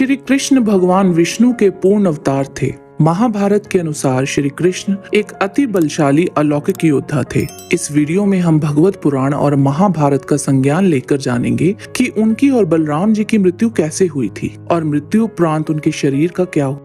श्री कृष्ण भगवान विष्णु के पूर्ण अवतार थे। महाभारत के अनुसार श्री कृष्ण एक अति बलशाली अलौकिक योद्धा थे। इस वीडियो में हम भगवत पुराण और महाभारत का संज्ञान लेकर जानेंगे कि उनकी और बलराम जी की मृत्यु कैसे हुई थी और मृत्यु उपरांत उनके शरीर का क्या हुआ।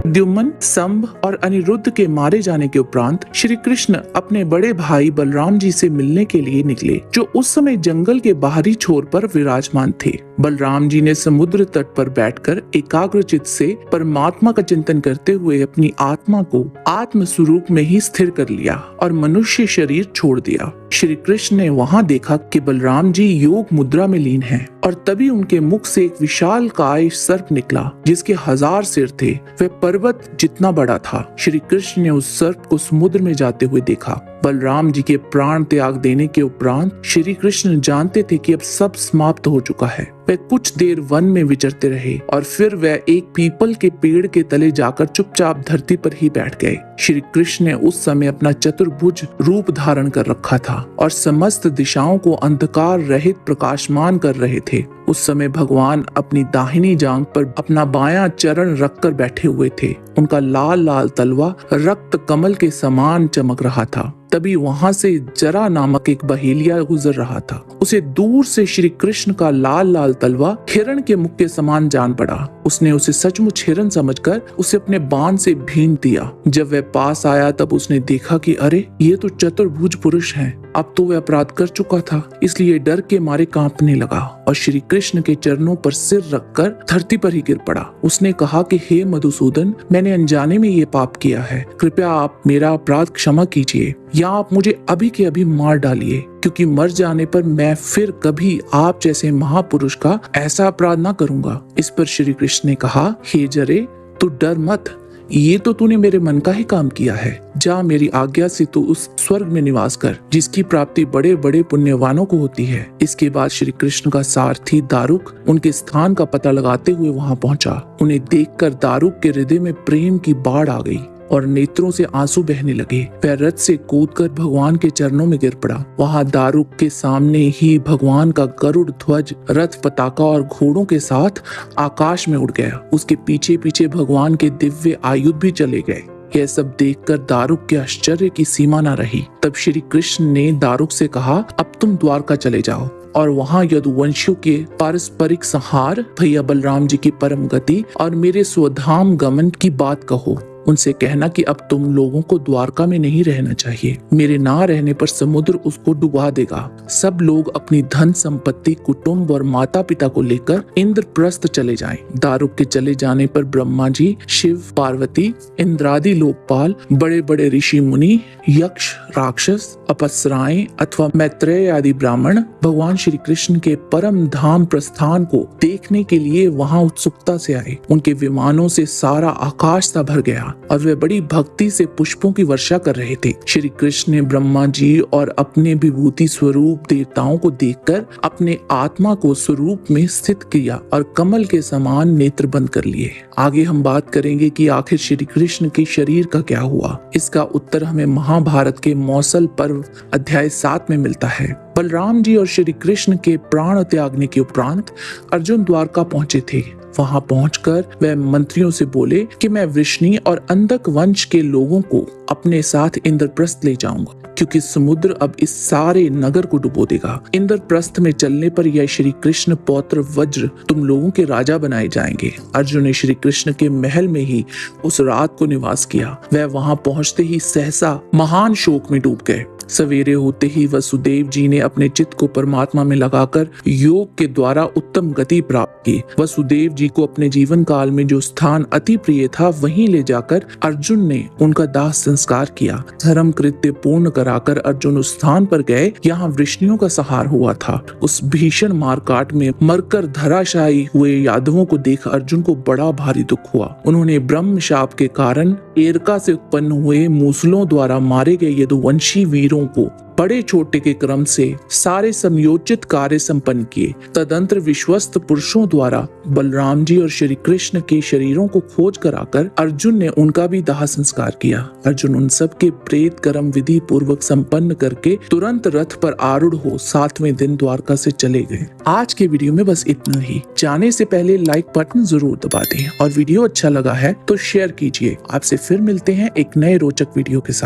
द्युम्न, संभ और अनिरुद्ध के मारे जाने के उपरांत श्री कृष्ण अपने बड़े भाई बलराम जी से मिलने के लिए निकले, जो उस समय जंगल के बाहरी छोर पर विराजमान थे। बलराम जी ने समुद्र तट पर बैठकर एकाग्रचित्त से परमात्मा का चिंतन करते हुए अपनी आत्मा को आत्म स्वरूप में ही स्थिर कर लिया और मनुष्य शरीर छोड़ दिया। श्री कृष्ण ने वहां देखा कि बलराम जी योग मुद्रा में लीन हैं और तभी उनके मुख से एक विशाल काय सर्प निकला, जिसके 1000 सिर थे। वह पर्वत जितना बड़ा था। श्री कृष्ण ने उस सर्प को समुद्र में जाते हुए देखा। बलराम जी के प्राण त्याग देने के उपरांत श्री कृष्ण जानते थे कि अब सब समाप्त हो चुका है। वे कुछ देर वन में विचरते रहे और फिर वह एक पीपल के पेड़ के तले जाकर चुपचाप धरती पर ही बैठ गए। श्री कृष्ण ने उस समय अपना चतुर्भुज रूप धारण कर रखा था और समस्त दिशाओं को अंधकार रहित प्रकाशमान कर रहे थे। उस समय भगवान अपनी दाहिनी जांघ पर अपना बायां चरण रखकर बैठे हुए थे। उनका लाल लाल तलवा रक्त कमल के समान चमक रहा था। तभी वहां से जरा नामक एक बहेलिया गुजर रहा था। उसे दूर से श्री कृष्ण का लाल लाल तलवा हिरण के मुख के समान जान पड़ा। उसने उसे सचमुच हिरण समझकर उसे अपने बाण से भींग दिया। जब वह पास आया तब उसने देखा कि अरे, ये तो चतुर्भुज पुरुष हैं। अब तो वह अपराध कर चुका था, इसलिए डर के मारे कांपने लगा और श्री कृष्ण के चरणों पर सिर रखकर धरती पर ही गिर पड़ा। उसने कहा कि हे मधुसूदन, मैंने अनजाने में ये पाप किया है। कृपया आप मेरा अपराध क्षमा कीजिए या आप मुझे अभी के अभी मार डालिए, क्योंकि मर जाने पर मैं फिर कभी आप जैसे महापुरुष का ऐसा अपराध ना करूंगा। इस पर श्री कृष्ण ने कहा, हे जरे, तू डर मत। ये तो तूने मेरे मन का ही काम किया है। जा, मेरी आज्ञा से तू उस स्वर्ग में निवास कर, जिसकी प्राप्ति बड़े बड़े पुण्यवानों को होती है। इसके बाद श्री कृष्ण का सारथी दारुक उनके स्थान का पता लगाते हुए वहां पहुंचा। उन्हें देखकर दारुक के हृदय में प्रेम की बाढ़ आ गई और नेत्रों से आंसू बहने लगे। वह रथ से कूदकर भगवान के चरणों में गिर पड़ा। वहां दारुक के सामने ही भगवान का गरुड़ ध्वज, रथ, पताका और घोड़ों के साथ आकाश में उड़ गया। उसके पीछे पीछे भगवान के दिव्य आयुध भी चले गए। यह सब देखकर दारुक के आश्चर्य की सीमा न रही। तब श्री कृष्ण ने दारुक से कहा, अब तुम द्वारका चले जाओ और वहां यदुवंशियों के पारस्परिक संहार, भैया बलराम जी की परम गति और मेरे स्वधाम गमन की बात कहो। उनसे कहना कि अब तुम लोगों को द्वारका में नहीं रहना चाहिए। मेरे ना रहने पर समुद्र उसको डुबा देगा। सब लोग अपनी धन संपत्ति, कुटुंब और माता पिता को लेकर इंद्रप्रस्थ चले जाएं। दारुक के चले जाने पर ब्रह्मा जी, शिव, पार्वती, इंद्रादि लोकपाल, बड़े बड़े ऋषि मुनि, यक्ष, राक्षस, अपसराएं अथवा मैत्रेय आदि ब्राह्मण भगवान श्री कृष्ण के परम धाम प्रस्थान को देखने के लिए वहां उत्सुकता से आए। उनके विमानों से सारा आकाश सा भर गया और वे बड़ी भक्ति से पुष्पों की वर्षा कर रहे थे। श्री कृष्ण ने ब्रह्मा जी और अपने विभूति स्वरूप देवताओं को देखकर अपने आत्मा को स्वरूप में स्थित किया और कमल के समान नेत्र बंद कर लिए। आगे हम बात करेंगे कि आखिर श्री कृष्ण के शरीर का क्या हुआ। इसका उत्तर हमें महाभारत के मौसल पर्व अध्याय 7 में मिलता है। बलराम जी और श्री कृष्ण के प्राण त्यागने के उपरांत अर्जुन द्वारका पहुंचे थे। वहां पहुंचकर वह मंत्रियों से बोले कि मैं वृष्णि और अंधक वंश के लोगों को अपने साथ इंद्रप्रस्थ ले जाऊंगा, क्योंकि समुद्र अब इस सारे नगर को डुबो देगा। इंद्रप्रस्थ में चलने पर यह श्री कृष्ण पौत्र वज्र तुम लोगों के राजा बनाए जाएंगे। अर्जुन ने श्री कृष्ण के महल में ही उस रात को निवास किया। वह वहां पहुंचते ही सहसा महान शोक में डूब गए। सवेरे होते ही वसुदेव जी ने अपने चित्त को परमात्मा में लगाकर योग के द्वारा उत्तम गति प्राप्त की। वसुदेव जी को अपने जीवन काल में जो स्थान अति प्रिय था, वहीं ले जाकर अर्जुन ने उनका दाह संस्कार किया। धर्म कृत्य पूर्ण कराकर अर्जुन उस स्थान पर गए यहाँ वृष्णियों का संहार हुआ था। उस भीषण मारकाट में मरकर धराशायी हुए यादवों को देख अर्जुन को बड़ा भारी दुख हुआ। उन्होंने ब्रह्म शाप के कारण एरका से उत्पन्न हुए मूसलों द्वारा मारे गए यदुवंशी वीरों शरीरों को बड़े छोटे के क्रम से सारे समयोचित कार्य संपन्न किए। तदंतर विश्वस्त पुरुषों द्वारा बलराम जी और श्री कृष्ण के शरीरों को खोज कराकर अर्जुन ने उनका भी दाह संस्कार किया। अर्जुन उन सब के प्रेत कर्म विधि पूर्वक संपन्न करके तुरंत रथ पर आरूढ़ हो 7वें दिन द्वारका से चले गए। आज के वीडियो में बस इतना ही। जाने से पहले लाइक बटन जरूर दबा दें और वीडियो अच्छा लगा है तो शेयर कीजिए। आपसे फिर मिलते हैं एक नए रोचक वीडियो के साथ।